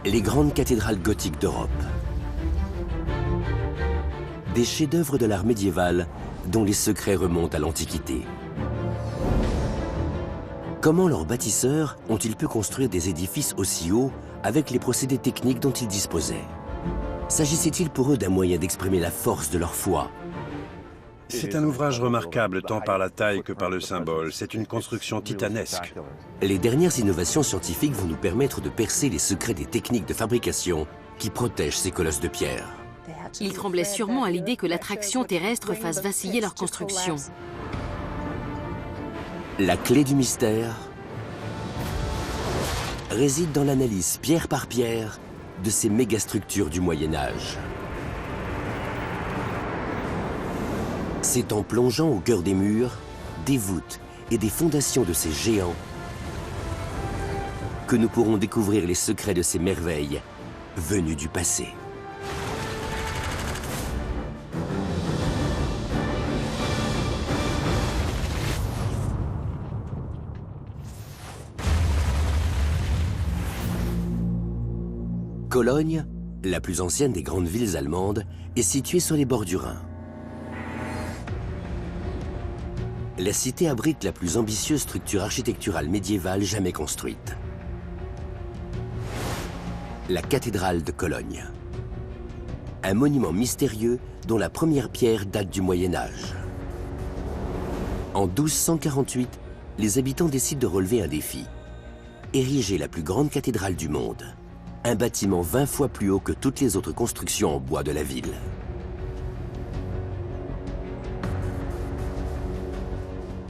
Les grandes cathédrales gothiques d'Europe. Des chefs-d'œuvre de l'art médiéval dont les secrets remontent à l'Antiquité. Comment leurs bâtisseurs ont-ils pu construire des édifices aussi hauts avec les procédés techniques dont ils disposaient? S'agissait-il pour eux d'un moyen d'exprimer la force de leur foi? C'est un ouvrage remarquable tant par la taille que par le symbole. C'est une construction titanesque. Les dernières innovations scientifiques vont nous permettre de percer les secrets des techniques de fabrication qui protègent ces colosses de pierre. Ils tremblaient sûrement à l'idée que l'attraction terrestre fasse vaciller leur construction. La clé du mystère réside dans l'analyse pierre par pierre de ces mégastructures du Moyen-Âge. C'est en plongeant au cœur des murs, des voûtes et des fondations de ces géants que nous pourrons découvrir les secrets de ces merveilles venues du passé. Cologne, la plus ancienne des grandes villes allemandes, est située sur les bords du Rhin. La cité abrite la plus ambitieuse structure architecturale médiévale jamais construite. La cathédrale de Cologne. Un monument mystérieux dont la première pierre date du Moyen-Âge. En 1248, les habitants décident de relever un défi. Ériger la plus grande cathédrale du monde. Un bâtiment 20 fois plus haut que toutes les autres constructions en bois de la ville.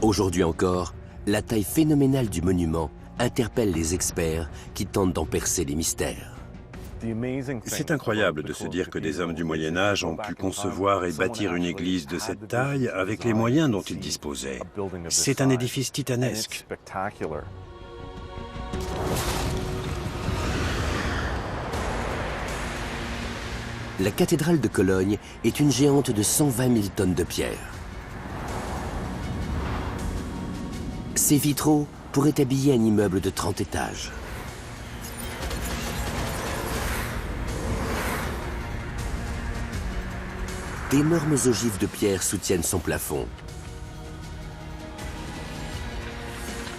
Aujourd'hui encore, la taille phénoménale du monument interpelle les experts qui tentent d'en percer les mystères. C'est incroyable de se dire que des hommes du Moyen-Âge ont pu concevoir et bâtir une église de cette taille avec les moyens dont ils disposaient. C'est un édifice titanesque. La cathédrale de Cologne est une géante de 120 000 tonnes de pierre. Ces vitraux pourraient habiller un immeuble de 30 étages. D'énormes ogives de pierre soutiennent son plafond,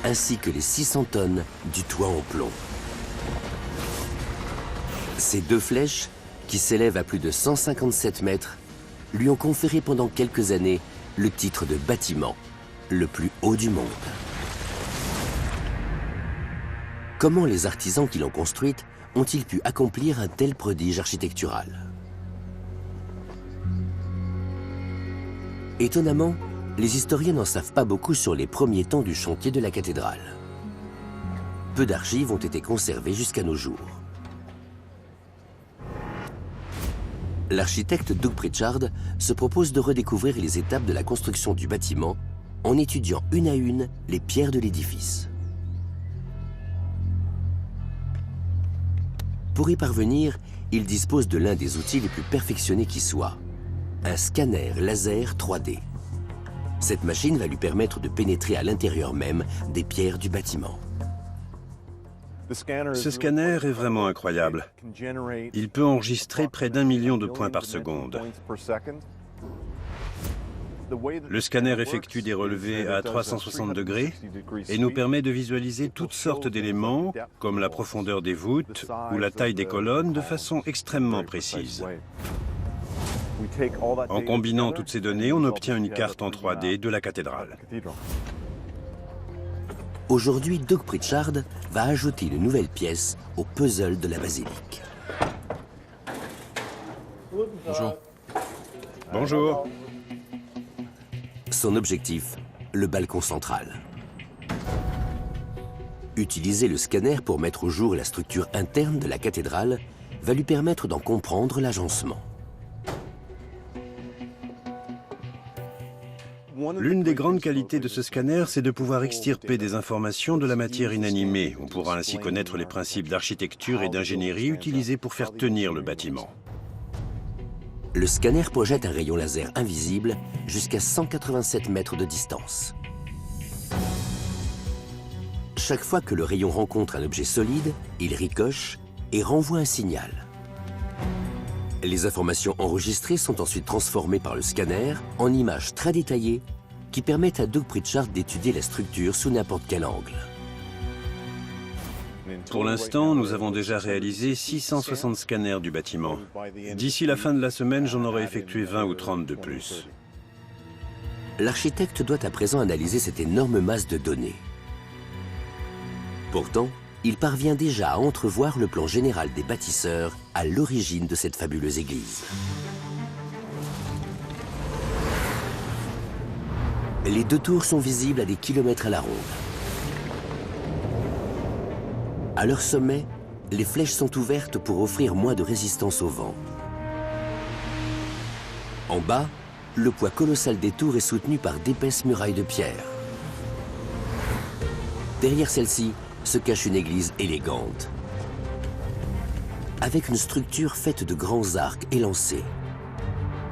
ainsi que les 600 tonnes du toit en plomb. Ces deux flèches, qui s'élèvent à plus de 157 mètres, lui ont conféré pendant quelques années le titre de bâtiment le plus haut du monde. Comment les artisans qui l'ont construite ont-ils pu accomplir un tel prodige architectural? Étonnamment, les historiens n'en savent pas beaucoup sur les premiers temps du chantier de la cathédrale. Peu d'archives ont été conservées jusqu'à nos jours. L'architecte Doug Pritchard se propose de redécouvrir les étapes de la construction du bâtiment en étudiant une à une les pierres de l'édifice. Pour y parvenir, il dispose de l'un des outils les plus perfectionnés qui soit, un scanner laser 3D. Cette machine va lui permettre de pénétrer à l'intérieur même des pierres du bâtiment. Ce scanner est vraiment incroyable. Il peut enregistrer près d'1 million de points par seconde. Le scanner effectue des relevés à 360 degrés et nous permet de visualiser toutes sortes d'éléments, comme la profondeur des voûtes ou la taille des colonnes, de façon extrêmement précise. En combinant toutes ces données, on obtient une carte en 3D de la cathédrale. Aujourd'hui, Doug Pritchard va ajouter une nouvelle pièce au puzzle de la basilique. Bonjour. Bonjour. Son objectif, le balcon central. Utiliser le scanner pour mettre au jour la structure interne de la cathédrale va lui permettre d'en comprendre l'agencement. L'une des grandes qualités de ce scanner, c'est de pouvoir extirper des informations de la matière inanimée. On pourra ainsi connaître les principes d'architecture et d'ingénierie utilisés pour faire tenir le bâtiment. Le scanner projette un rayon laser invisible jusqu'à 187 mètres de distance. Chaque fois que le rayon rencontre un objet solide, il ricoche et renvoie un signal. Les informations enregistrées sont ensuite transformées par le scanner en images très détaillées qui permettent à Doug Pritchard d'étudier la structure sous n'importe quel angle. Pour l'instant, nous avons déjà réalisé 660 scanners du bâtiment. D'ici la fin de la semaine, j'en aurai effectué 20 ou 30 de plus. L'architecte doit à présent analyser cette énorme masse de données. Pourtant, il parvient déjà à entrevoir le plan général des bâtisseurs à l'origine de cette fabuleuse église. Les deux tours sont visibles à des kilomètres à la ronde. À leur sommet, les flèches sont ouvertes pour offrir moins de résistance au vent. En bas, le poids colossal des tours est soutenu par d'épaisses murailles de pierre. Derrière celle-ci se cache une église élégante, avec une structure faite de grands arcs élancés.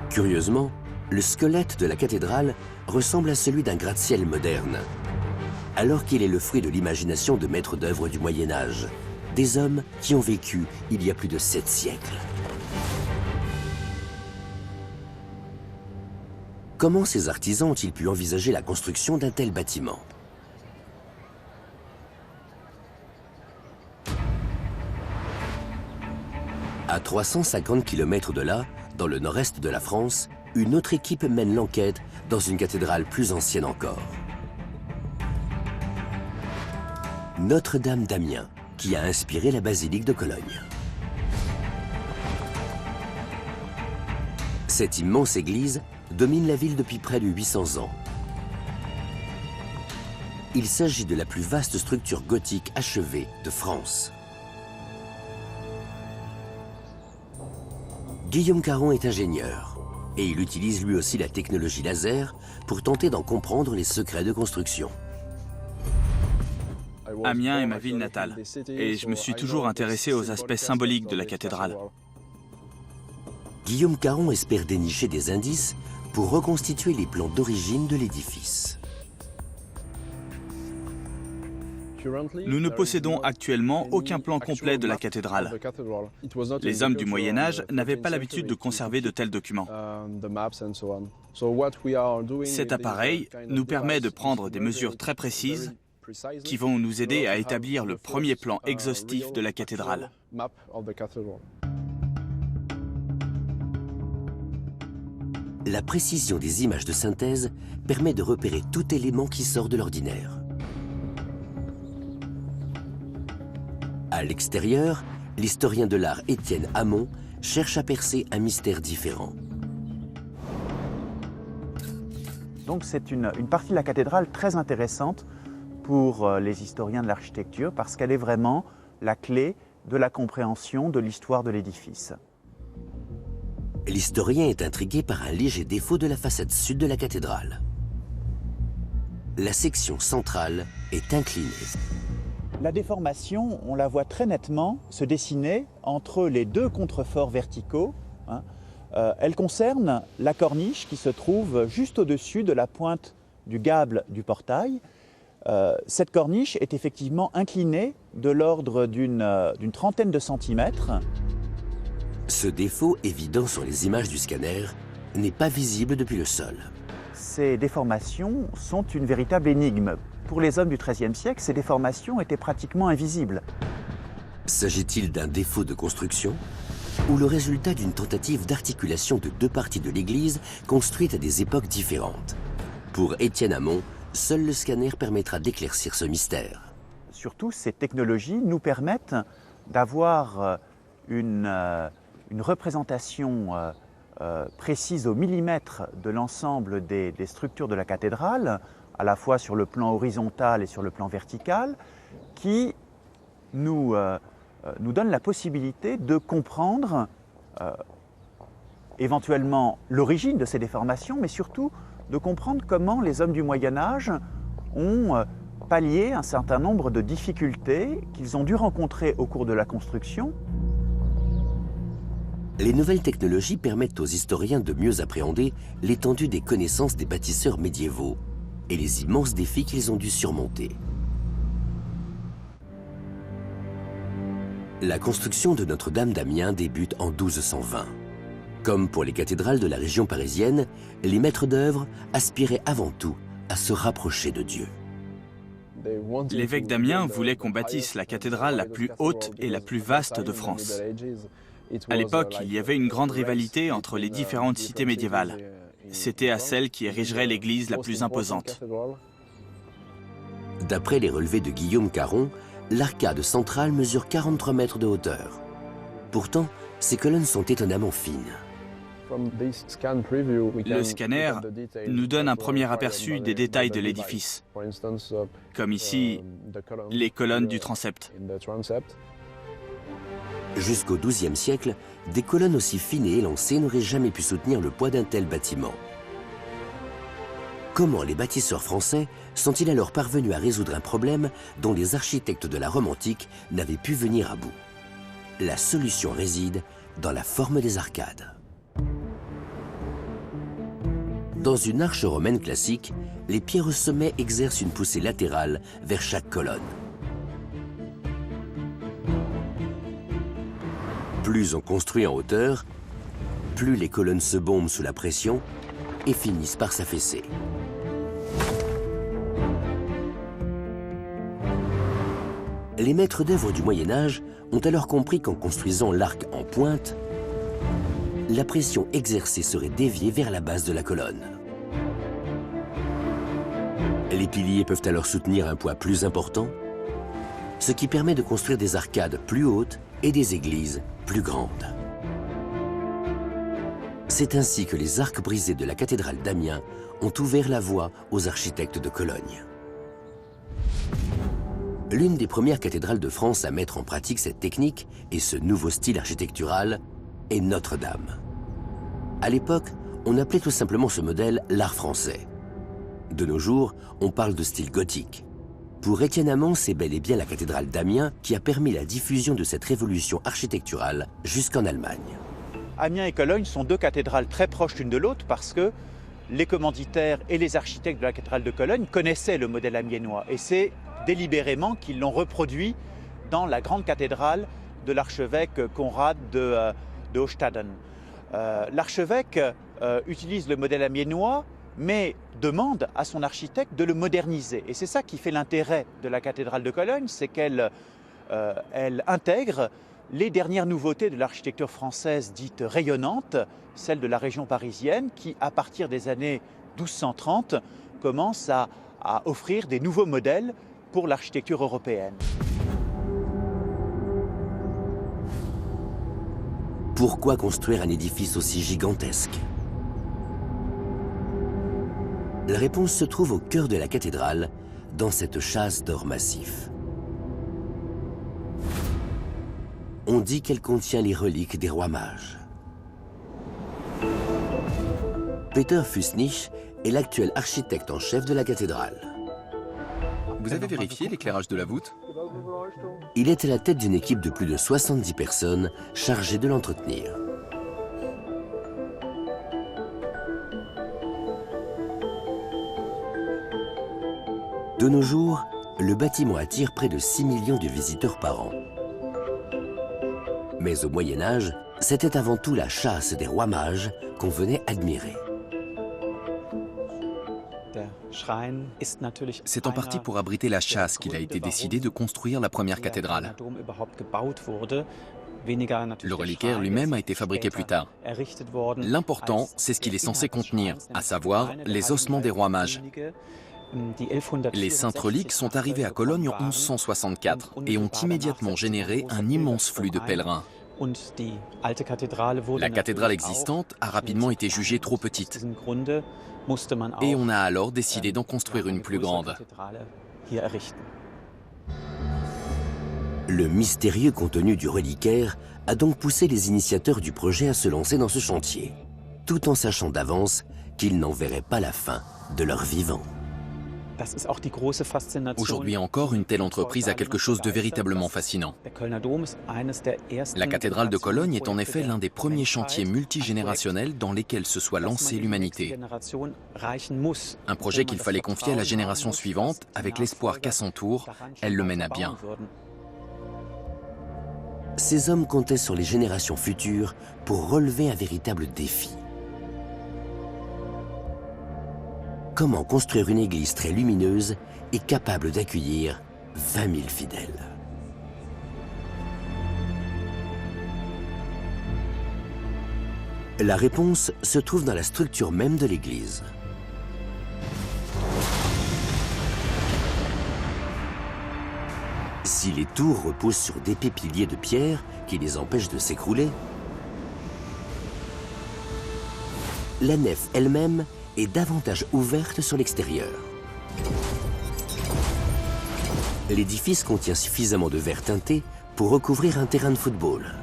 Curieusement, le squelette de la cathédrale ressemble à celui d'un gratte-ciel moderne, alors qu'il est le fruit de l'imagination de maîtres d'œuvre du Moyen-Âge, des hommes qui ont vécu il y a plus de 7 siècles. Comment ces artisans ont-ils pu envisager la construction d'un tel bâtiment? À 350 km de là, dans le nord-est de la France, une autre équipe mène l'enquête dans une cathédrale plus ancienne encore. Notre-Dame d'Amiens, qui a inspiré la basilique de Cologne. Cette immense église domine la ville depuis près de 800 ans. Il s'agit de la plus vaste structure gothique achevée de France. Guillaume Caron est ingénieur et il utilise lui aussi la technologie laser pour tenter d'en comprendre les secrets de construction. Amiens est ma ville natale et je me suis toujours intéressé aux aspects symboliques de la cathédrale. Guillaume Caron espère dénicher des indices pour reconstituer les plans d'origine de l'édifice. Nous ne possédons actuellement aucun plan complet de la cathédrale. Les hommes du Moyen-Âge n'avaient pas l'habitude de conserver de tels documents. Cet appareil nous permet de prendre des mesures très précises qui vont nous aider à établir le premier plan exhaustif de la cathédrale. La précision des images de synthèse permet de repérer tout élément qui sort de l'ordinaire. À l'extérieur, l'historien de l'art Étienne Hamon cherche à percer un mystère différent. Donc c'est une partie de la cathédrale très intéressante pour les historiens de l'architecture parce qu'elle est vraiment la clé de la compréhension de l'histoire de l'édifice. L'historien est intrigué par un léger défaut de la façade sud de la cathédrale. La section centrale est inclinée. La déformation, on la voit très nettement se dessiner entre les deux contreforts verticaux. Elle concerne la corniche qui se trouve juste au-dessus de la pointe du gable du portail. Cette corniche est effectivement inclinée de l'ordre d'une trentaine de centimètres. Ce défaut, évident sur les images du scanner, n'est pas visible depuis le sol. Ces déformations sont une véritable énigme. Pour les hommes du XIIIe siècle, ces déformations étaient pratiquement invisibles. S'agit-il d'un défaut de construction ou le résultat d'une tentative d'articulation de deux parties de l'église construites à des époques différentes? Pour Étienne Hamon, seul le scanner permettra d'éclaircir ce mystère. Surtout, ces technologies nous permettent d'avoir une représentation précise au millimètre de l'ensemble des structures de la cathédrale, à la fois sur le plan horizontal et sur le plan vertical, qui nous donne la possibilité de comprendre éventuellement l'origine de ces déformations, mais surtout de comprendre comment les hommes du Moyen-Âge ont pallié un certain nombre de difficultés qu'ils ont dû rencontrer au cours de la construction. Les nouvelles technologies permettent aux historiens de mieux appréhender l'étendue des connaissances des bâtisseurs médiévaux et les immenses défis qu'ils ont dû surmonter. La construction de Notre-Dame d'Amiens débute en 1220. Comme pour les cathédrales de la région parisienne, les maîtres d'œuvre aspiraient avant tout à se rapprocher de Dieu. L'évêque d'Amiens voulait qu'on bâtisse la cathédrale la plus haute et la plus vaste de France. À l'époque, il y avait une grande rivalité entre les différentes cités médiévales. C'était à celle qui érigerait l'église la plus imposante. D'après les relevés de Guillaume Caron, l'arcade centrale mesure 43 mètres de hauteur. Pourtant, ces colonnes sont étonnamment fines. Le scanner nous donne un premier aperçu des détails de l'édifice, comme ici, les colonnes du transept. Jusqu'au XIIe siècle, des colonnes aussi fines et élancées n'auraient jamais pu soutenir le poids d'un tel bâtiment. Comment les bâtisseurs français sont-ils alors parvenus à résoudre un problème dont les architectes de la Rome antique n'avaient pu venir à bout? La solution réside dans la forme des arcades. Dans une arche romaine classique, les pierres au sommet exercent une poussée latérale vers chaque colonne. Plus on construit en hauteur, plus les colonnes se bombent sous la pression et finissent par s'affaisser. Les maîtres d'œuvre du Moyen-Âge ont alors compris qu'en construisant l'arc en pointe, la pression exercée serait déviée vers la base de la colonne. Les piliers peuvent alors soutenir un poids plus important, ce qui permet de construire des arcades plus hautes et des églises plus grandes. C'est ainsi que les arcs brisés de la cathédrale d'Amiens ont ouvert la voie aux architectes de Cologne. L'une des premières cathédrales de France à mettre en pratique cette technique et ce nouveau style architectural est Notre-Dame. À l'époque, on appelait tout simplement ce modèle l'art français. De nos jours, on parle de style gothique. Pour Étienne Amand, c'est bel et bien la cathédrale d'Amiens qui a permis la diffusion de cette révolution architecturale jusqu'en Allemagne. Amiens et Cologne sont deux cathédrales très proches l'une de l'autre parce que les commanditaires et les architectes de la cathédrale de Cologne connaissaient le modèle amiénois et c'est délibérément qu'ils l'ont reproduit dans la grande cathédrale de l'archevêque Conrad de Hochstaden. L'archevêque utilise le modèle amiénois mais demande à son architecte de le moderniser. Et c'est ça qui fait l'intérêt de la cathédrale de Cologne, c'est qu'elle intègre les dernières nouveautés de l'architecture française dite rayonnante, celle de la région parisienne, qui à partir des années 1230 commence à offrir des nouveaux modèles pour l'architecture européenne. Pourquoi construire un édifice aussi gigantesque? La réponse se trouve au cœur de la cathédrale, dans cette châsse d'or massif. On dit qu'elle contient les reliques des rois mages. Peter Fusnich est l'actuel architecte en chef de la cathédrale. Vous avez vérifié l'éclairage de la voûte? Il est à la tête d'une équipe de plus de 70 personnes chargées de l'entretenir. De nos jours, le bâtiment attire près de 6 millions de visiteurs par an. Mais au Moyen-Âge, c'était avant tout la châsse des rois mages qu'on venait admirer. C'est en partie pour abriter la châsse qu'il a été décidé de construire la première cathédrale. Le reliquaire lui-même a été fabriqué plus tard. L'important, c'est ce qu'il est censé contenir, à savoir les ossements des rois mages. Les saintes reliques sont arrivées à Cologne en 1164 et ont immédiatement généré un immense flux de pèlerins. La cathédrale existante a rapidement été jugée trop petite et on a alors décidé d'en construire une plus grande. Le mystérieux contenu du reliquaire a donc poussé les initiateurs du projet à se lancer dans ce chantier, tout en sachant d'avance qu'ils n'en verraient pas la fin de leur vivant. Aujourd'hui encore, une telle entreprise a quelque chose de véritablement fascinant. La cathédrale de Cologne est en effet l'un des premiers chantiers multigénérationnels dans lesquels se soit lancée l'humanité. Un projet qu'il fallait confier à la génération suivante avec l'espoir qu'à son tour, elle le mène à bien. Ces hommes comptaient sur les générations futures pour relever un véritable défi. Comment construire une église très lumineuse et capable d'accueillir 20 000 fidèles? La réponse se trouve dans la structure même de l'église. Si les tours reposent sur d'épais piliers de pierre qui les empêchent de s'écrouler, la nef elle-même est davantage ouverte sur l'extérieur. L'édifice contient suffisamment de verre teinté pour recouvrir un terrain de football.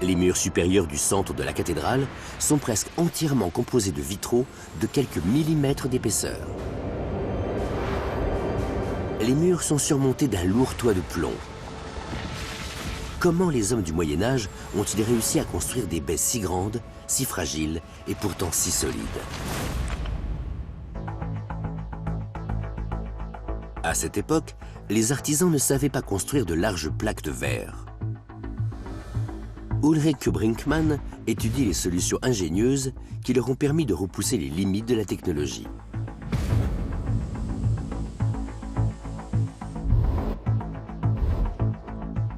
Les murs supérieurs du centre de la cathédrale sont presque entièrement composés de vitraux de quelques millimètres d'épaisseur. Les murs sont surmontés d'un lourd toit de plomb. Comment les hommes du Moyen-Âge ont-ils réussi à construire des baies si grandes, si fragiles et pourtant si solides? À cette époque, les artisans ne savaient pas construire de larges plaques de verre. Ulrich Brinkmann étudie les solutions ingénieuses qui leur ont permis de repousser les limites de la technologie.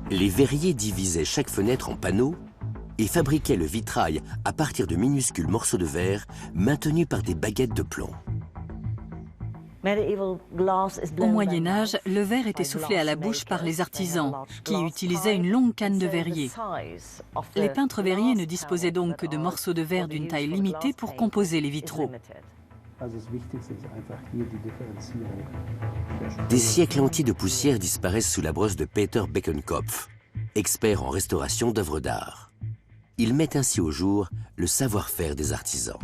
Les verriers divisaient chaque fenêtre en panneaux et fabriquaient le vitrail à partir de minuscules morceaux de verre maintenus par des baguettes de plomb. Au Moyen-Âge, le verre était soufflé à la bouche par les artisans, qui utilisaient une longue canne de verrier. Les peintres verriers ne disposaient donc que de morceaux de verre d'une taille limitée pour composer les vitraux. Des siècles entiers de poussière disparaissent sous la brosse de Peter Beckenkopf, expert en restauration d'œuvres d'art. Il met ainsi au jour le savoir-faire des artisans.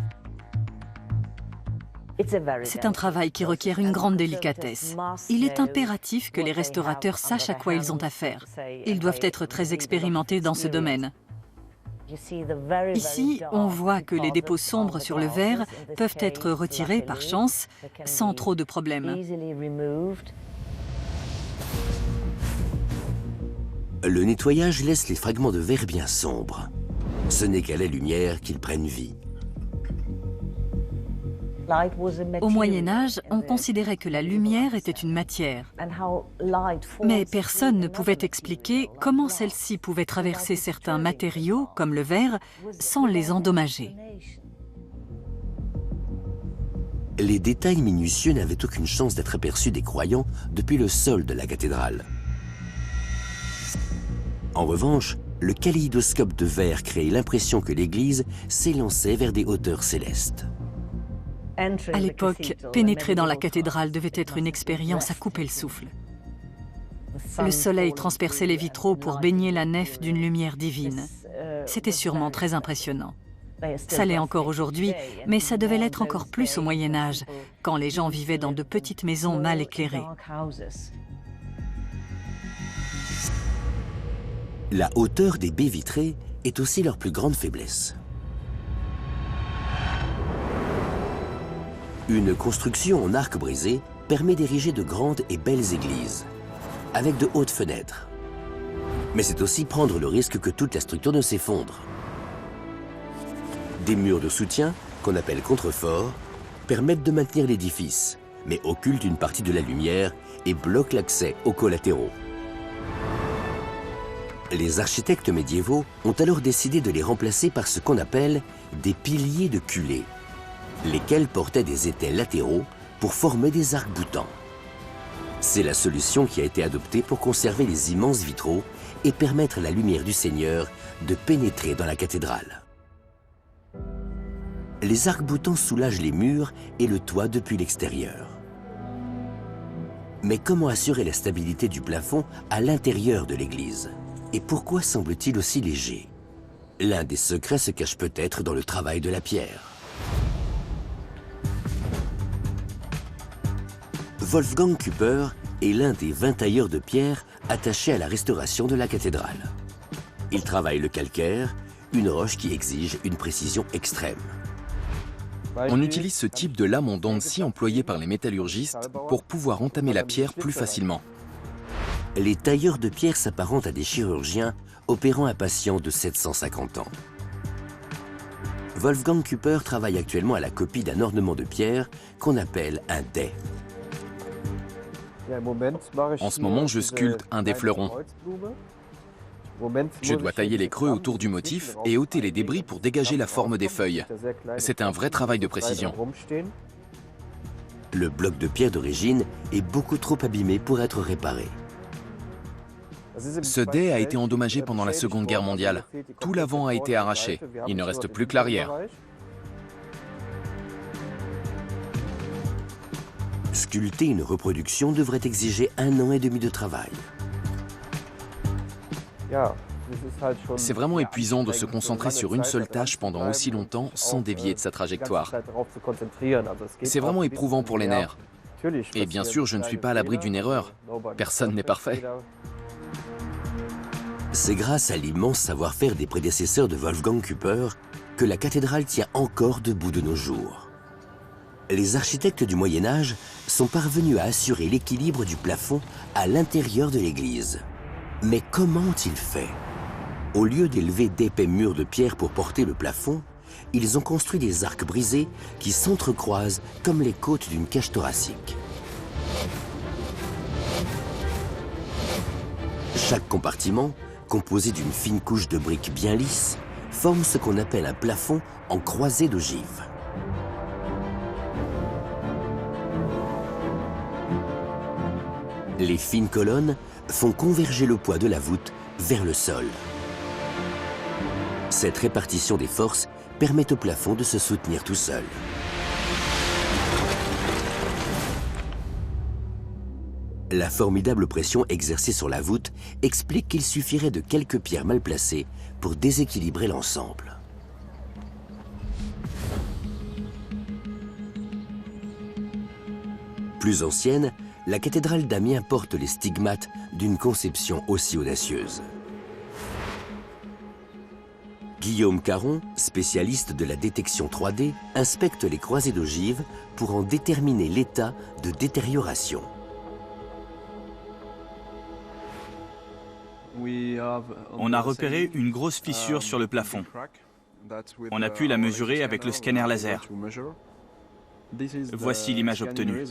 C'est un travail qui requiert une grande délicatesse. Il est impératif que les restaurateurs sachent à quoi ils ont affaire. Ils doivent être très expérimentés dans ce domaine. Ici, on voit que les dépôts sombres sur le verre peuvent être retirés par chance, sans trop de problèmes. Le nettoyage laisse les fragments de verre bien sombres. Ce n'est qu'à la lumière qu'ils prennent vie. Au Moyen-Âge, on considérait que la lumière était une matière. Mais personne ne pouvait expliquer comment celle-ci pouvait traverser certains matériaux, comme le verre, sans les endommager. Les détails minutieux n'avaient aucune chance d'être aperçus des croyants depuis le sol de la cathédrale. En revanche, le kaléidoscope de verre créait l'impression que l'église s'élançait vers des hauteurs célestes. À l'époque, pénétrer dans la cathédrale devait être une expérience à couper le souffle. Le soleil transperçait les vitraux pour baigner la nef d'une lumière divine. C'était sûrement très impressionnant. Ça l'est encore aujourd'hui, mais ça devait l'être encore plus au Moyen-Âge, quand les gens vivaient dans de petites maisons mal éclairées. La hauteur des baies vitrées est aussi leur plus grande faiblesse. Une construction en arc brisé permet d'ériger de grandes et belles églises, avec de hautes fenêtres. Mais c'est aussi prendre le risque que toute la structure ne s'effondre. Des murs de soutien, qu'on appelle contreforts, permettent de maintenir l'édifice, mais occultent une partie de la lumière et bloquent l'accès aux collatéraux. Les architectes médiévaux ont alors décidé de les remplacer par ce qu'on appelle des piliers de culée, lesquels portaient des étais latéraux pour former des arcs-boutants. C'est la solution qui a été adoptée pour conserver les immenses vitraux et permettre à la lumière du Seigneur de pénétrer dans la cathédrale. Les arcs-boutants soulagent les murs et le toit depuis l'extérieur. Mais comment assurer la stabilité du plafond à l'intérieur de l'église? Et pourquoi semble-t-il aussi léger? L'un des secrets se cache peut-être dans le travail de la pierre. Wolfgang Küpper est l'un des 20 tailleurs de pierre attachés à la restauration de la cathédrale. Il travaille le calcaire, une roche qui exige une précision extrême. On utilise ce type de lame en dents de scie employée par les métallurgistes pour pouvoir entamer la pierre plus facilement. Les tailleurs de pierre s'apparentent à des chirurgiens opérant un patient de 750 ans. Wolfgang Küpper travaille actuellement à la copie d'un ornement de pierre qu'on appelle un dais. En ce moment, je sculpte un des fleurons. Je dois tailler les creux autour du motif et ôter les débris pour dégager la forme des feuilles. C'est un vrai travail de précision. Le bloc de pierre d'origine est beaucoup trop abîmé pour être réparé. Ce dais a été endommagé pendant la Seconde Guerre mondiale. Tout l'avant a été arraché. Il ne reste plus que l'arrière. Sculpter une reproduction devrait exiger 1 an et demi de travail. C'est vraiment épuisant de se concentrer sur une seule tâche pendant aussi longtemps sans dévier de sa trajectoire. C'est vraiment éprouvant pour les nerfs. Et bien sûr, je ne suis pas à l'abri d'une erreur. Personne n'est parfait. C'est grâce à l'immense savoir-faire des prédécesseurs de Wolfgang Küpper que la cathédrale tient encore debout de nos jours. Les architectes du Moyen-Âge sont parvenus à assurer l'équilibre du plafond à l'intérieur de l'église. Mais comment ont-ils fait? Au lieu d'élever d'épais murs de pierre pour porter le plafond, ils ont construit des arcs brisés qui s'entrecroisent comme les côtes d'une cage thoracique. Chaque compartiment, composé d'une fine couche de briques bien lisses, forme ce qu'on appelle un plafond en croisée d'ogives. Les fines colonnes font converger le poids de la voûte vers le sol. Cette répartition des forces permet au plafond de se soutenir tout seul. La formidable pression exercée sur la voûte explique qu'il suffirait de quelques pierres mal placées pour déséquilibrer l'ensemble. Plus ancienne, la cathédrale d'Amiens porte les stigmates d'une conception aussi audacieuse. Guillaume Caron, spécialiste de la détection 3D, inspecte les croisées d'ogives pour en déterminer l'état de détérioration. On a repéré une grosse fissure sur le plafond. On a pu la mesurer avec le scanner laser. Voici l'image obtenue.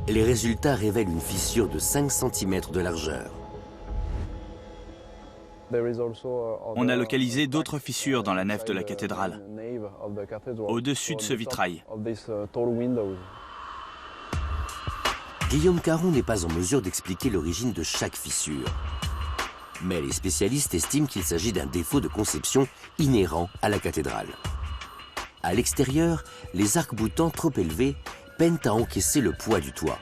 Les résultats révèlent une fissure de 5 cm de largeur. On a localisé d'autres fissures dans la nef de la cathédrale, au-dessus de ce vitrail. Guillaume Caron n'est pas en mesure d'expliquer l'origine de chaque fissure. Mais les spécialistes estiment qu'il s'agit d'un défaut de conception inhérent à la cathédrale. À l'extérieur, les arcs-boutants trop élevés peinent à encaisser le poids du toit.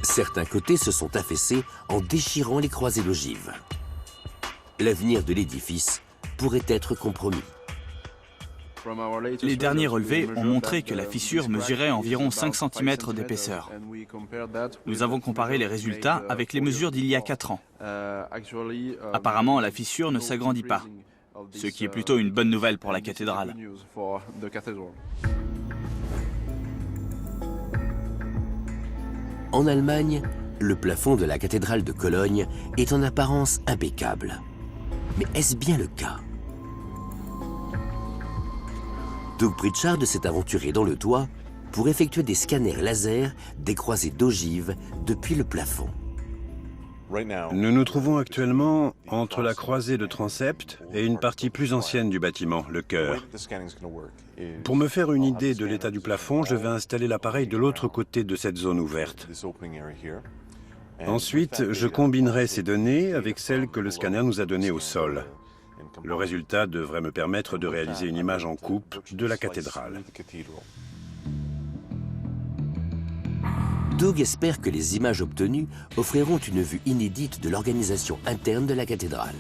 Certains côtés se sont affaissés en déchirant les croisées d'ogives. L'avenir de l'édifice pourrait être compromis. Les derniers relevés ont montré que la fissure mesurait environ 5 cm d'épaisseur. Nous avons comparé les résultats avec les mesures d'il y a 4 ans. Apparemment, la fissure ne s'agrandit pas, ce qui est plutôt une bonne nouvelle pour la cathédrale. En Allemagne, le plafond de la cathédrale de Cologne est en apparence impeccable. Mais est-ce bien le cas? Doug Pritchard s'est aventuré dans le toit pour effectuer des scanners laser des croisées d'ogives depuis le plafond. Nous nous trouvons actuellement entre la croisée de transept et une partie plus ancienne du bâtiment, le chœur. Pour me faire une idée de l'état du plafond, je vais installer l'appareil de l'autre côté de cette zone ouverte. Ensuite, je combinerai ces données avec celles que le scanner nous a données au sol. Le résultat devrait me permettre de réaliser une image en coupe de la cathédrale. Doug espère que les images obtenues offriront une vue inédite de l'organisation interne de la cathédrale.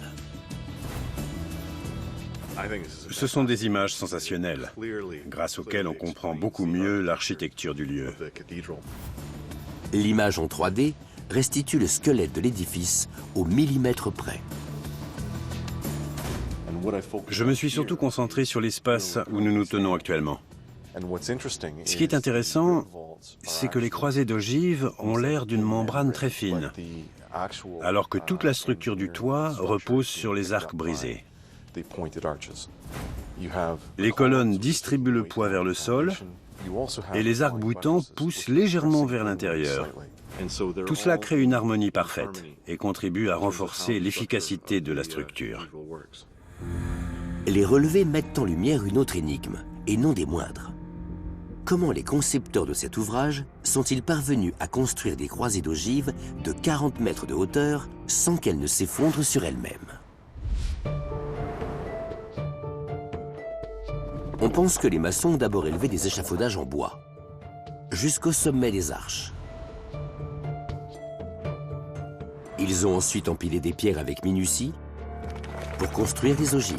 Ce sont des images sensationnelles, grâce auxquelles on comprend beaucoup mieux l'architecture du lieu. L'image en 3D restitue le squelette de l'édifice au millimètre près. Je me suis surtout concentré sur l'espace où nous nous tenons actuellement. Ce qui est intéressant, c'est que les croisées d'ogives ont l'air d'une membrane très fine, alors que toute la structure du toit repose sur les arcs brisés. Les colonnes distribuent le poids vers le sol et les arcs-boutants poussent légèrement vers l'intérieur. Tout cela crée une harmonie parfaite et contribue à renforcer l'efficacité de la structure. Les relevés mettent en lumière une autre énigme, et non des moindres. Comment les concepteurs de cet ouvrage sont-ils parvenus à construire des croisées d'ogives de 40 mètres de hauteur sans qu'elles ne s'effondrent sur elles-mêmes? On pense que les maçons ont d'abord élevé des échafaudages en bois, jusqu'au sommet des arches. Ils ont ensuite empilé des pierres avec minutie pour construire des ogives,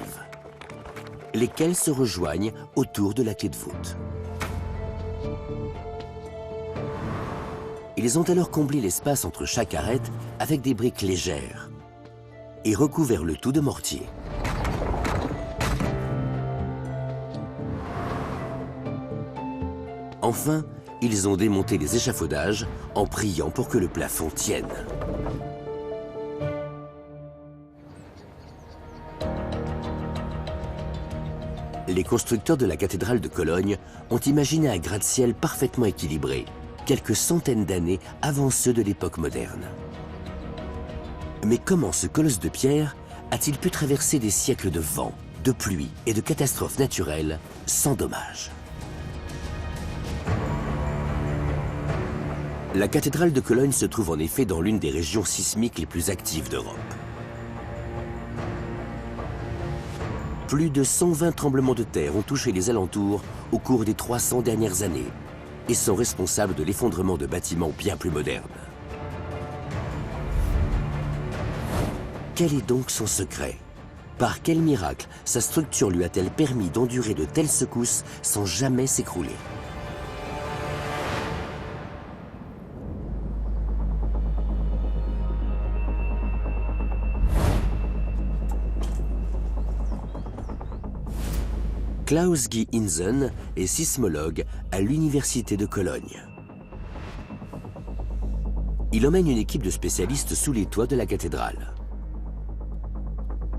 lesquelles se rejoignent autour de la clé de voûte. Ils ont alors comblé l'espace entre chaque arête avec des briques légères et recouvert le tout de mortier. Enfin, ils ont démonté les échafaudages en priant pour que le plafond tienne. Les constructeurs de la cathédrale de Cologne ont imaginé un gratte-ciel parfaitement équilibré, quelques centaines d'années avant ceux de l'époque moderne. Mais comment ce colosse de pierre a-t-il pu traverser des siècles de vent, de pluie et de catastrophes naturelles sans dommages? La cathédrale de Cologne se trouve en effet dans l'une des régions sismiques les plus actives d'Europe. Plus de 120 tremblements de terre ont touché les alentours au cours des 300 dernières années et sont responsables de l'effondrement de bâtiments bien plus modernes. Quel est donc son secret? Par quel miracle sa structure lui a-t-elle permis d'endurer de telles secousses sans jamais s'écrouler? Klaus Guy Hinsen est sismologue à l'Université de Cologne. Il emmène une équipe de spécialistes sous les toits de la cathédrale.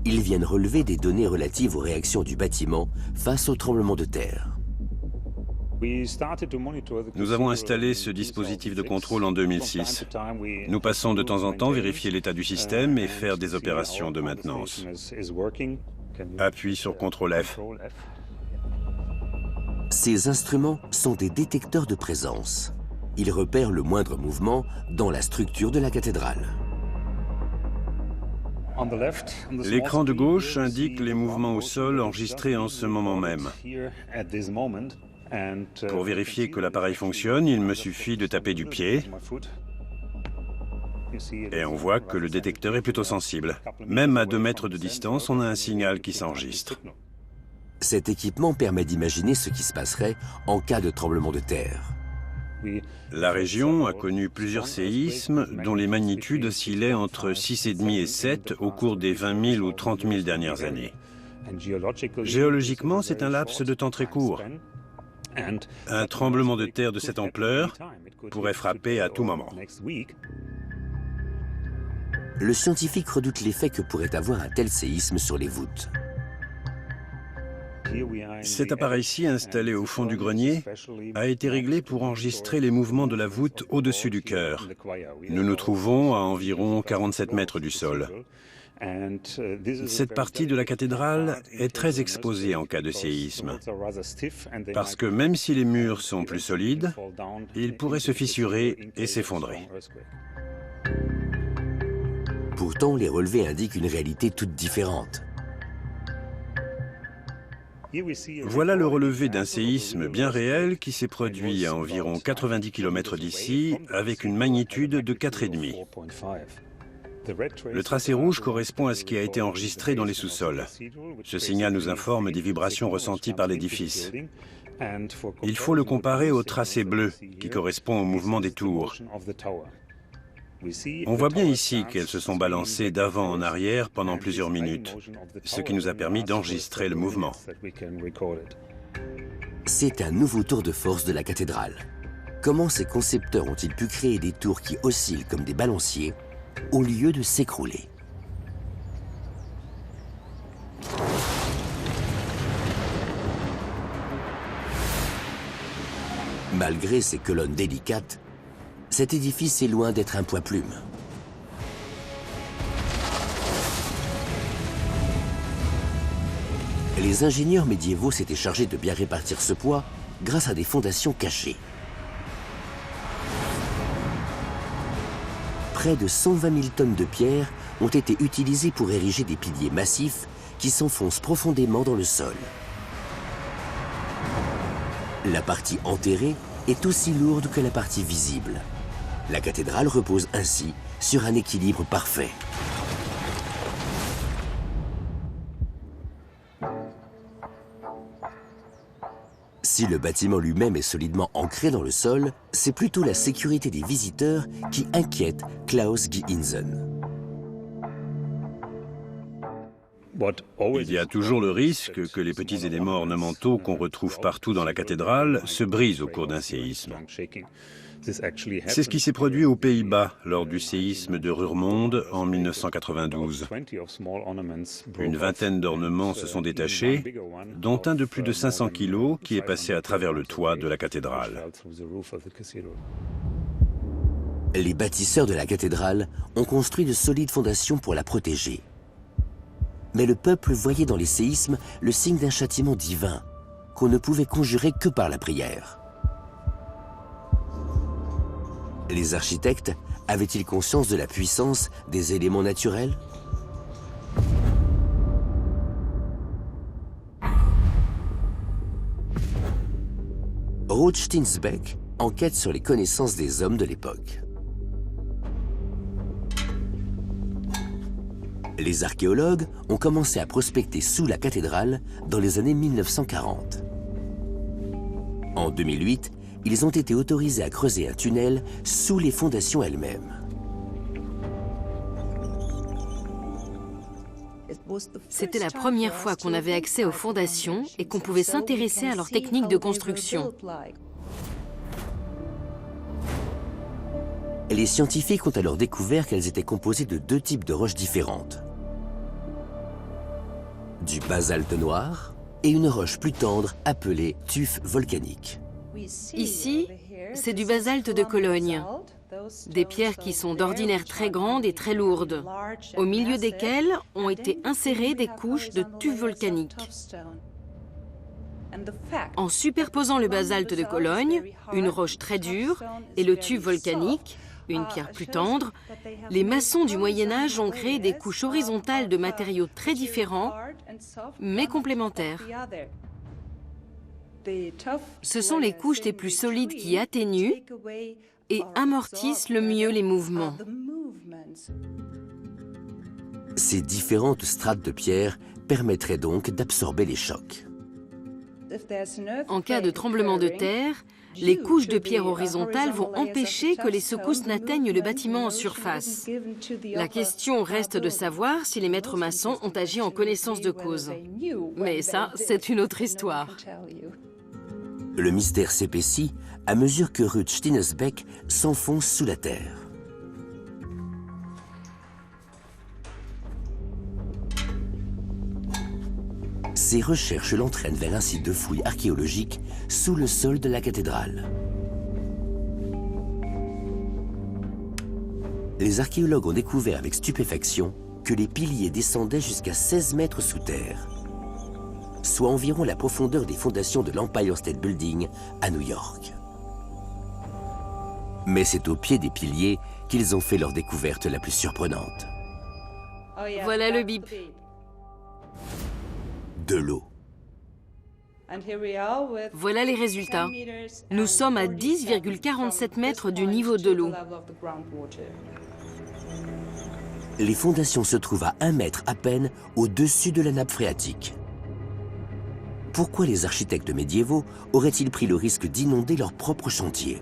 Ils viennent relever des données relatives aux réactions du bâtiment face aux tremblements de terre. Nous avons installé ce dispositif de contrôle en 2006. Nous passons de temps en temps vérifier l'état du système et faire des opérations de maintenance. Appui sur CTRL F. Ces instruments sont des détecteurs de présence. Ils repèrent le moindre mouvement dans la structure de la cathédrale. L'écran de gauche indique les mouvements au sol enregistrés en ce moment même. Pour vérifier que l'appareil fonctionne, il me suffit de taper du pied. Et on voit que le détecteur est plutôt sensible. Même à 2 mètres de distance, on a un signal qui s'enregistre. Cet équipement permet d'imaginer ce qui se passerait en cas de tremblement de terre. La région a connu plusieurs séismes dont les magnitudes oscillaient entre 6,5 et 7 au cours des 20 000 ou 30 000 dernières années. Géologiquement, c'est un laps de temps très court. Un tremblement de terre de cette ampleur pourrait frapper à tout moment. Le scientifique redoute l'effet que pourrait avoir un tel séisme sur les voûtes. Cet appareil-ci, installé au fond du grenier, a été réglé pour enregistrer les mouvements de la voûte au-dessus du chœur. Nous nous trouvons à environ 47 mètres du sol. Cette partie de la cathédrale est très exposée en cas de séisme, parce que même si les murs sont plus solides, ils pourraient se fissurer et s'effondrer. Pourtant, les relevés indiquent une réalité toute différente. Voilà le relevé d'un séisme bien réel qui s'est produit à environ 90 km d'ici, avec une magnitude de 4,5. Le tracé rouge correspond à ce qui a été enregistré dans les sous-sols. Ce signal nous informe des vibrations ressenties par l'édifice. Il faut le comparer au tracé bleu, qui correspond au mouvement des tours. On voit bien ici qu'elles se sont balancées d'avant en arrière pendant plusieurs minutes, ce qui nous a permis d'enregistrer le mouvement. C'est un nouveau tour de force de la cathédrale. Comment ces concepteurs ont-ils pu créer des tours qui oscillent comme des balanciers au lieu de s'écrouler? Malgré ses colonnes délicates, cet édifice est loin d'être un poids-plume. Les ingénieurs médiévaux s'étaient chargés de bien répartir ce poids grâce à des fondations cachées. Près de 120 000 tonnes de pierre ont été utilisées pour ériger des piliers massifs qui s'enfoncent profondément dans le sol. La partie enterrée est aussi lourde que la partie visible. La cathédrale repose ainsi sur un équilibre parfait. Si le bâtiment lui-même est solidement ancré dans le sol, c'est plutôt la sécurité des visiteurs qui inquiète Klaus Gihinsen. Il y a toujours le risque que les petits éléments ornementaux qu'on retrouve partout dans la cathédrale se brisent au cours d'un séisme. C'est ce qui s'est produit aux Pays-Bas lors du séisme de Roermond en 1992. Une vingtaine d'ornements se sont détachés, dont un de plus de 500 kilos qui est passé à travers le toit de la cathédrale. Les bâtisseurs de la cathédrale ont construit de solides fondations pour la protéger. Mais le peuple voyait dans les séismes le signe d'un châtiment divin qu'on ne pouvait conjurer que par la prière. Les architectes avaient-ils conscience de la puissance des éléments naturels? Ruth Stinsbeck enquête sur les connaissances des hommes de l'époque. Les archéologues ont commencé à prospecter sous la cathédrale dans les années 1940. En 2008, ils ont été autorisés à creuser un tunnel sous les fondations elles-mêmes. C'était la première fois qu'on avait accès aux fondations et qu'on pouvait s'intéresser à leur technique de construction. Les scientifiques ont alors découvert qu'elles étaient composées de deux types de roches différentes. Du basalte noir et une roche plus tendre appelée tuf volcanique. Ici, c'est du basalte de Cologne, des pierres qui sont d'ordinaire très grandes et très lourdes, au milieu desquelles ont été insérées des couches de tuf volcanique. En superposant le basalte de Cologne, une roche très dure, et le tuf volcanique, une pierre plus tendre, les maçons du Moyen-Âge ont créé des couches horizontales de matériaux très différents, mais complémentaires. Ce sont les couches les plus solides qui atténuent et amortissent le mieux les mouvements. Ces différentes strates de pierre permettraient donc d'absorber les chocs. En cas de tremblement de terre, les couches de pierre horizontales vont empêcher que les secousses n'atteignent le bâtiment en surface. La question reste de savoir si les maîtres maçons ont agi en connaissance de cause. Mais ça, c'est une autre histoire. Le mystère s'épaissit à mesure que Ruth Stinsbeck s'enfonce sous la terre. Ses recherches l'entraînent vers un site de fouilles archéologiques sous le sol de la cathédrale. Les archéologues ont découvert avec stupéfaction que les piliers descendaient jusqu'à 16 mètres sous terre, soit environ la profondeur des fondations de l'Empire State Building à New York. Mais c'est au pied des piliers qu'ils ont fait leur découverte la plus surprenante. Voilà le bip. De l'eau. Voilà les résultats. Nous sommes à 10,47 mètres du niveau de l'eau. Les fondations se trouvent à 1 mètre à peine au-dessus de la nappe phréatique. Pourquoi les architectes médiévaux auraient-ils pris le risque d'inonder leur propre chantier?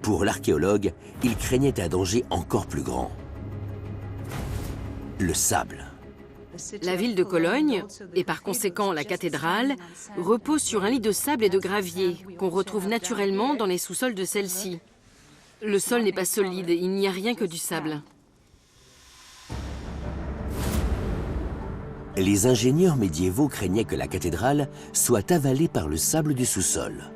Pour l'archéologue, ils craignaient un danger encore plus grand. Le sable. La ville de Cologne, et par conséquent la cathédrale, repose sur un lit de sable et de gravier qu'on retrouve naturellement dans les sous-sols de celle-ci. Le sol n'est pas solide, il n'y a rien que du sable. Les ingénieurs médiévaux craignaient que la cathédrale soit avalée par le sable du sous-sol.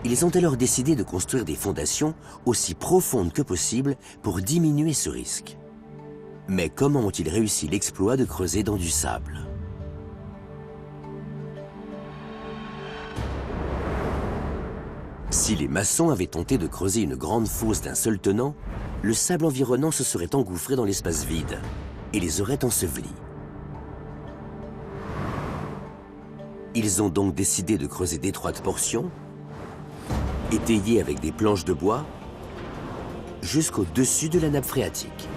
Ils ont alors décidé de construire des fondations aussi profondes que possible pour diminuer ce risque. Mais comment ont-ils réussi l'exploit de creuser dans du sable? Si les maçons avaient tenté de creuser une grande fosse d'un seul tenant, le sable environnant se serait engouffré dans l'espace vide et les aurait ensevelis. Ils ont donc décidé de creuser d'étroites portions, étayées avec des planches de bois, jusqu'au-dessus de la nappe phréatique.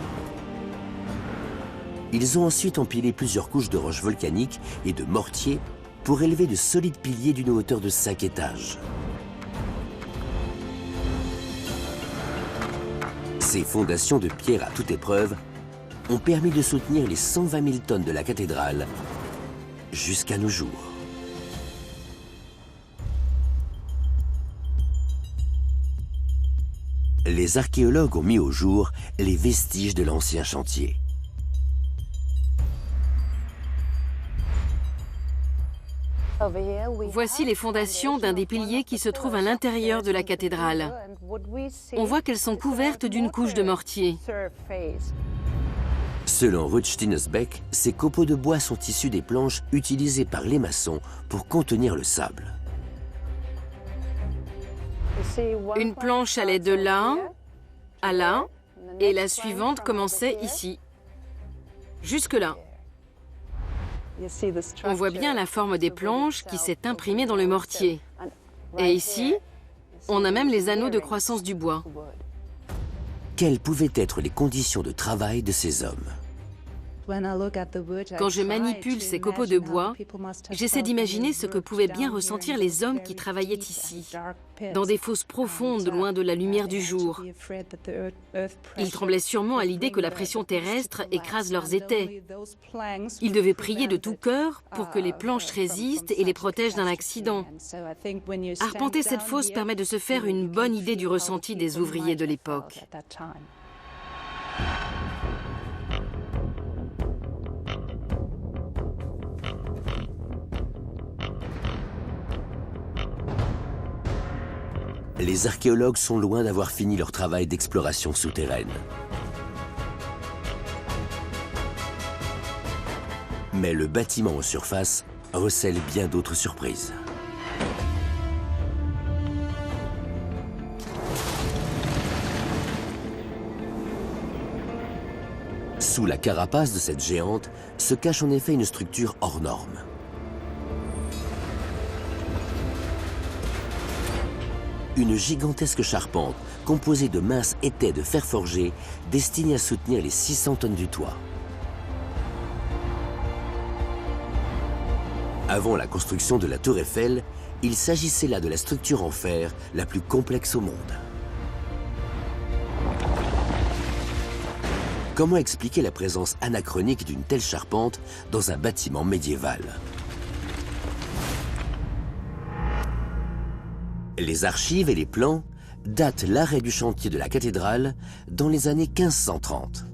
Ils ont ensuite empilé plusieurs couches de roches volcaniques et de mortier pour élever de solides piliers d'une hauteur de 5 étages. Ces fondations de pierre à toute épreuve ont permis de soutenir les 120 000 tonnes de la cathédrale jusqu'à nos jours. Les archéologues ont mis au jour les vestiges de l'ancien chantier. Voici les fondations d'un des piliers qui se trouve à l'intérieur de la cathédrale. On voit qu'elles sont couvertes d'une couche de mortier. Selon Ruth Stinesbeck, ces copeaux de bois sont issus des planches utilisées par les maçons pour contenir le sable. Une planche allait de là à là, et la suivante commençait ici, jusque-là. On voit bien la forme des planches qui s'est imprimée dans le mortier. Et ici, on a même les anneaux de croissance du bois. Quelles pouvaient être les conditions de travail de ces hommes? Quand je manipule ces copeaux de bois, j'essaie d'imaginer ce que pouvaient bien ressentir les hommes qui travaillaient ici, dans des fosses profondes, loin de la lumière du jour. Ils tremblaient sûrement à l'idée que la pression terrestre écrase leurs étais. Ils devaient prier de tout cœur pour que les planches résistent et les protègent d'un accident. Arpenter cette fosse permet de se faire une bonne idée du ressenti des ouvriers de l'époque. Les archéologues sont loin d'avoir fini leur travail d'exploration souterraine. Mais le bâtiment en surface recèle bien d'autres surprises. Sous la carapace de cette géante se cache en effet une structure hors norme. Une gigantesque charpente composée de minces étais de fer forgé destinée à soutenir les 600 tonnes du toit. Avant la construction de la Tour Eiffel, il s'agissait là de la structure en fer la plus complexe au monde. Comment expliquer la présence anachronique d'une telle charpente dans un bâtiment médiéval? Les archives et les plans datent l'arrêt du chantier de la cathédrale dans les années 1530.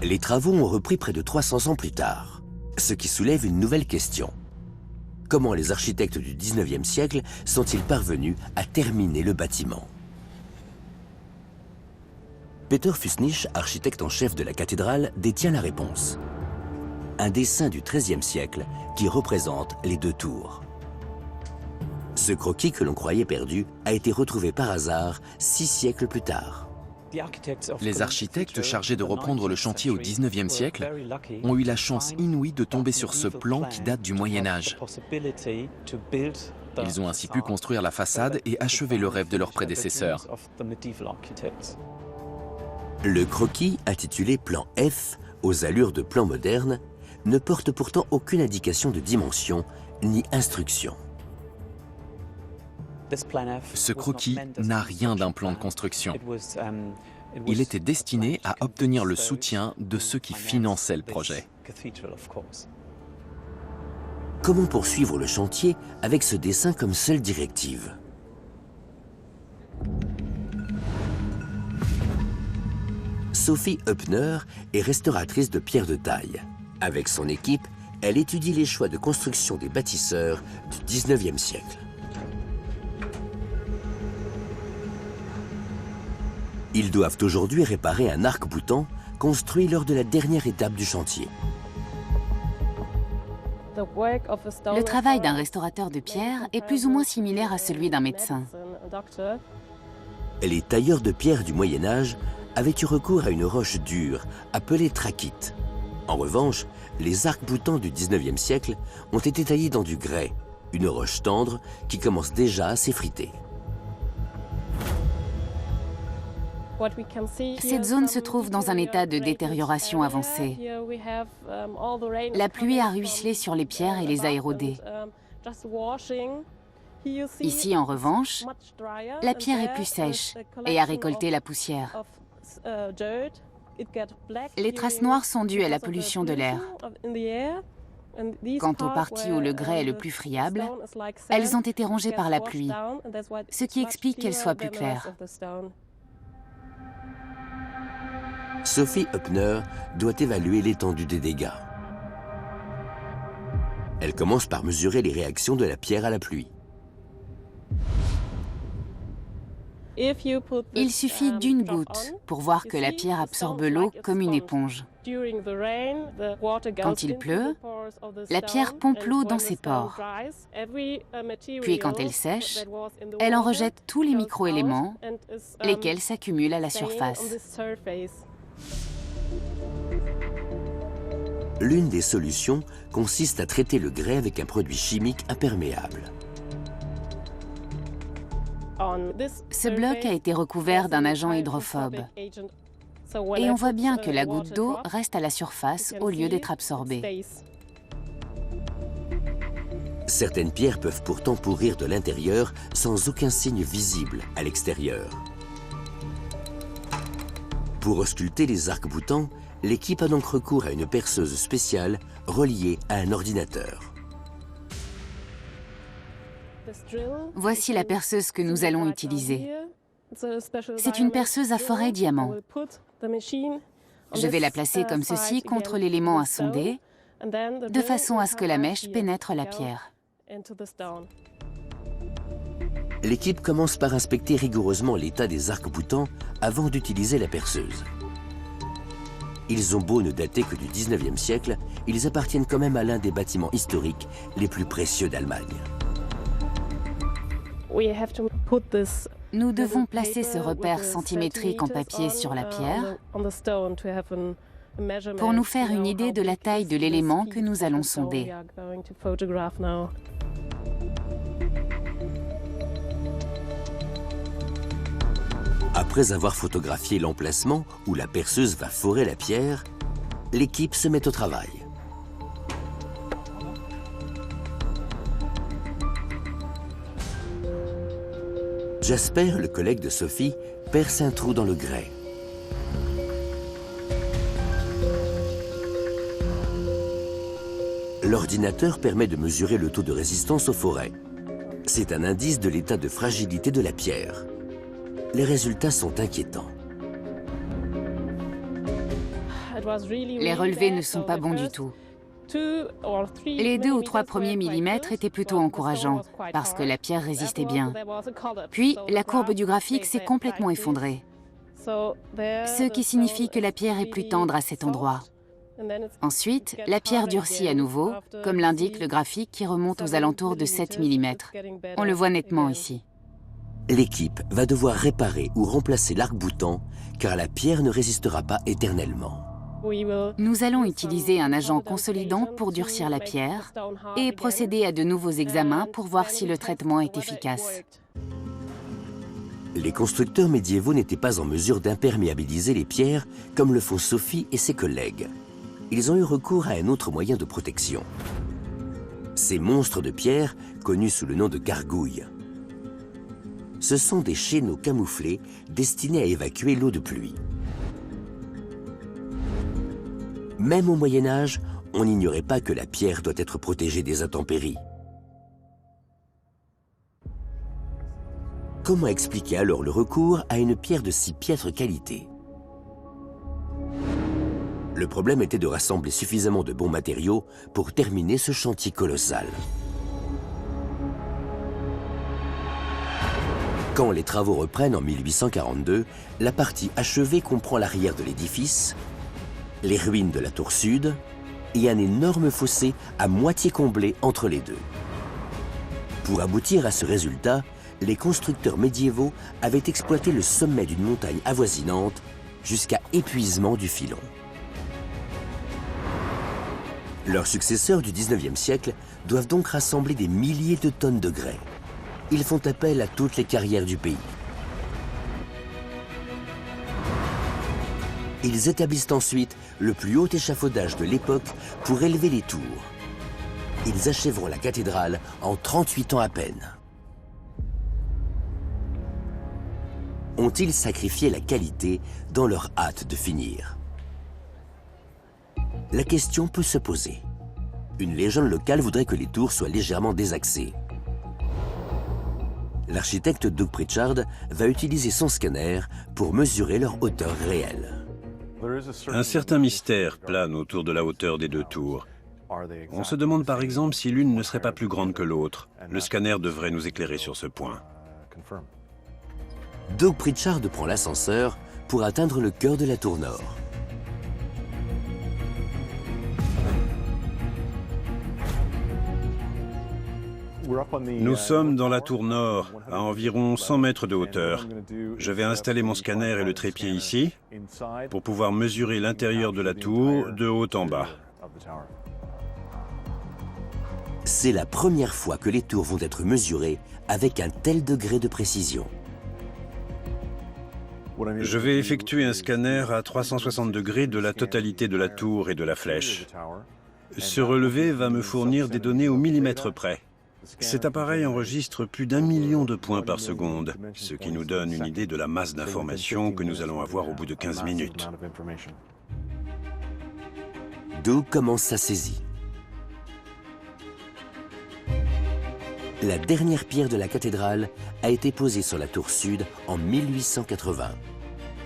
Les travaux ont repris près de 300 ans plus tard, ce qui soulève une nouvelle question. Comment les architectes du 19e siècle sont-ils parvenus à terminer le bâtiment? Peter Fusnich, architecte en chef de la cathédrale, détient la réponse. Un dessin du XIIIe siècle qui représente les deux tours. Ce croquis que l'on croyait perdu a été retrouvé par hasard 6 siècles plus tard. Les architectes chargés de reprendre le chantier au XIXe siècle ont eu la chance inouïe de tomber sur ce plan qui date du Moyen Âge. Ils ont ainsi pu construire la façade et achever le rêve de leurs prédécesseurs. Le croquis, intitulé Plan F, aux allures de plan moderne, ne porte pourtant aucune indication de dimension ni instruction. Ce croquis n'a rien d'un plan de construction. Il était destiné à obtenir le soutien de ceux qui finançaient le projet. Comment poursuivre le chantier avec ce dessin comme seule directive? Sophie Höppner est restauratrice de pierres de taille. Avec son équipe, elle étudie les choix de construction des bâtisseurs du 19e siècle. Ils doivent aujourd'hui réparer un arc-boutant construit lors de la dernière étape du chantier. Le travail d'un restaurateur de pierre est plus ou moins similaire à celui d'un médecin. Les tailleurs de pierre du Moyen-Âge avaient eu recours à une roche dure, appelée trachyte. En revanche, les arcs-boutants du 19e siècle ont été taillés dans du grès, une roche tendre qui commence déjà à s'effriter. Cette zone se trouve dans un état de détérioration avancée. La pluie a ruisselé sur les pierres et les a érodées. Ici, en revanche, la pierre est plus sèche et a récolté la poussière. Les traces noires sont dues à la pollution de l'air. Quant aux parties où le grès est le plus friable, elles ont été rongées par la pluie, ce qui explique qu'elles soient plus claires. Sophie Höppner doit évaluer l'étendue des dégâts. Elle commence par mesurer les réactions de la pierre à la pluie. Il suffit d'une goutte pour voir que la pierre absorbe l'eau comme une éponge. Quand il pleut, la pierre pompe l'eau dans ses pores. Puis quand elle sèche, elle en rejette tous les micro-éléments, lesquels s'accumulent à la surface. L'une des solutions consiste à traiter le grès avec un produit chimique imperméable. Ce bloc a été recouvert d'un agent hydrophobe. Et on voit bien que la goutte d'eau reste à la surface au lieu d'être absorbée. Certaines pierres peuvent pourtant pourrir de l'intérieur sans aucun signe visible à l'extérieur. Pour ausculter les arcs-boutants, l'équipe a donc recours à une perceuse spéciale reliée à un ordinateur. Voici la perceuse que nous allons utiliser. C'est une perceuse à forêt diamant. Je vais la placer comme ceci contre l'élément à sonder, de façon à ce que la mèche pénètre la pierre. L'équipe commence par inspecter rigoureusement l'état des arcs-boutants avant d'utiliser la perceuse. Ils ont beau ne dater que du 19e siècle, ils appartiennent quand même à l'un des bâtiments historiques les plus précieux d'Allemagne. Nous devons placer ce repère centimétrique en papier sur la pierre pour nous faire une idée de la taille de l'élément que nous allons sonder. Après avoir photographié l'emplacement où la perceuse va forer la pierre, l'équipe se met au travail. Jasper, le collègue de Sophie, perce un trou dans le grès. L'ordinateur permet de mesurer le taux de résistance aux forêts. C'est un indice de l'état de fragilité de la pierre. Les résultats sont inquiétants. Les relevés ne sont pas bons du tout. Les 2 ou 3 premiers millimètres étaient plutôt encourageants, parce que la pierre résistait bien. Puis, la courbe du graphique s'est complètement effondrée, ce qui signifie que la pierre est plus tendre à cet endroit. Ensuite, la pierre durcit à nouveau, comme l'indique le graphique qui remonte aux alentours de 7 mm. On le voit nettement ici. L'équipe va devoir réparer ou remplacer l'arc-boutant, car la pierre ne résistera pas éternellement. Nous allons utiliser un agent consolidant pour durcir la pierre et procéder à de nouveaux examens pour voir si le traitement est efficace. Les constructeurs médiévaux n'étaient pas en mesure d'imperméabiliser les pierres comme le font Sophie et ses collègues. Ils ont eu recours à un autre moyen de protection. Ces monstres de pierre, connus sous le nom de gargouilles. Ce sont des chéneaux camouflés destinés à évacuer l'eau de pluie. Même au Moyen Âge, on n'ignorait pas que la pierre doit être protégée des intempéries. Comment expliquer alors le recours à une pierre de si piètre qualité? Le problème était de rassembler suffisamment de bons matériaux pour terminer ce chantier colossal. Quand les travaux reprennent en 1842, la partie achevée comprend l'arrière de l'édifice, les ruines de la tour sud et un énorme fossé à moitié comblé entre les deux. Pour aboutir à ce résultat, les constructeurs médiévaux avaient exploité le sommet d'une montagne avoisinante jusqu'à épuisement du filon. Leurs successeurs du 19e siècle doivent donc rassembler des milliers de tonnes de grès. Ils font appel à toutes les carrières du pays. Ils établissent ensuite le plus haut échafaudage de l'époque pour élever les tours. Ils achèveront la cathédrale en 38 ans à peine. Ont-ils sacrifié la qualité dans leur hâte de finir? La question peut se poser. Une légende locale voudrait que les tours soient légèrement désaxées. L'architecte Doug Pritchard va utiliser son scanner pour mesurer leur hauteur réelle. Un certain mystère plane autour de la hauteur des deux tours. On se demande par exemple si l'une ne serait pas plus grande que l'autre. Le scanner devrait nous éclairer sur ce point. Doug Pritchard prend l'ascenseur pour atteindre le cœur de la tour nord. Nous sommes dans la tour nord, à environ 100 mètres de hauteur. Je vais installer mon scanner et le trépied ici pour pouvoir mesurer l'intérieur de la tour de haut en bas. C'est la première fois que les tours vont être mesurées avec un tel degré de précision. Je vais effectuer un scanner à 360 degrés de la totalité de la tour et de la flèche. Ce relevé va me fournir des données au millimètre près. Cet appareil enregistre plus d'1 million de points par seconde, ce qui nous donne une idée de la masse d'informations que nous allons avoir au bout de 15 minutes. Doug commence sa saisie. La dernière pierre de la cathédrale a été posée sur la tour sud en 1880.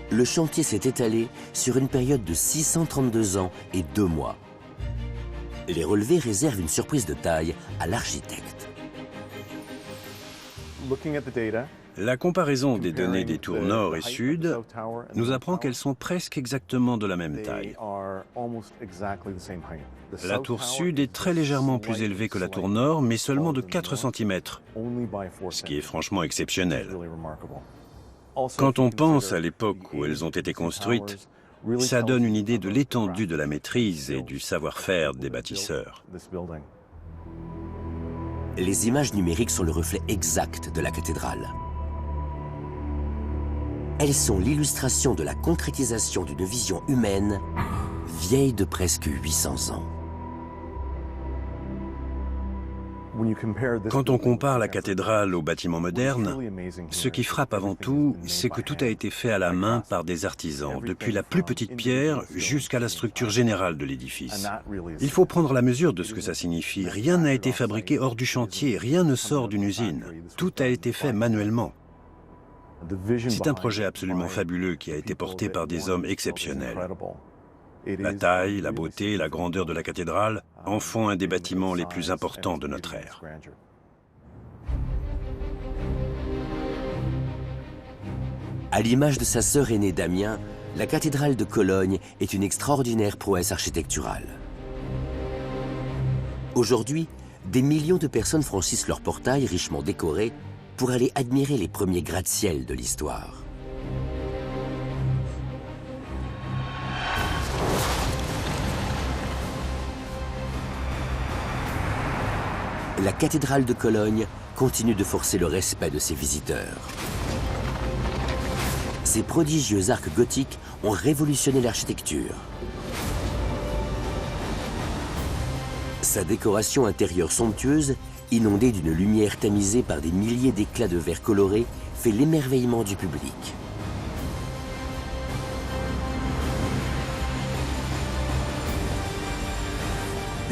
Le chantier s'est étalé sur une période de 632 ans et 2 mois. Les relevés réservent une surprise de taille à l'architecte. La comparaison des données des tours nord et sud nous apprend qu'elles sont presque exactement de la même taille. La tour sud est très légèrement plus élevée que la tour nord, mais seulement de 4 cm, ce qui est franchement exceptionnel. Quand on pense à l'époque où elles ont été construites, ça donne une idée de l'étendue de la maîtrise et du savoir-faire des bâtisseurs. Les images numériques sont le reflet exact de la cathédrale. Elles sont l'illustration de la concrétisation d'une vision humaine vieille de presque 800 ans. Quand on compare la cathédrale aux bâtiments modernes, ce qui frappe avant tout, c'est que tout a été fait à la main par des artisans, depuis la plus petite pierre jusqu'à la structure générale de l'édifice. Il faut prendre la mesure de ce que ça signifie. Rien n'a été fabriqué hors du chantier, rien ne sort d'une usine. Tout a été fait manuellement. C'est un projet absolument fabuleux qui a été porté par des hommes exceptionnels. La taille, la beauté, la grandeur de la cathédrale en font un des bâtiments les plus importants de notre ère. À l'image de sa sœur aînée Damien, la cathédrale de Cologne est une extraordinaire prouesse architecturale. Aujourd'hui, des millions de personnes franchissent leur portail richement décoré pour aller admirer les premiers gratte-ciel de l'histoire. La cathédrale de Cologne continue de forcer le respect de ses visiteurs. Ces prodigieux arcs gothiques ont révolutionné l'architecture. Sa décoration intérieure somptueuse, inondée d'une lumière tamisée par des milliers d'éclats de verre colorés, fait l'émerveillement du public.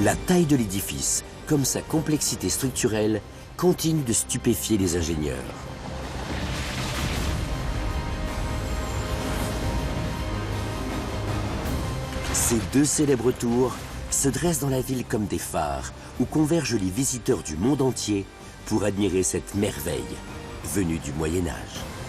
La taille de l'édifice, comme sa complexité structurelle, continue de stupéfier les ingénieurs. Ces deux célèbres tours se dressent dans la ville comme des phares où convergent les visiteurs du monde entier pour admirer cette merveille venue du Moyen Âge.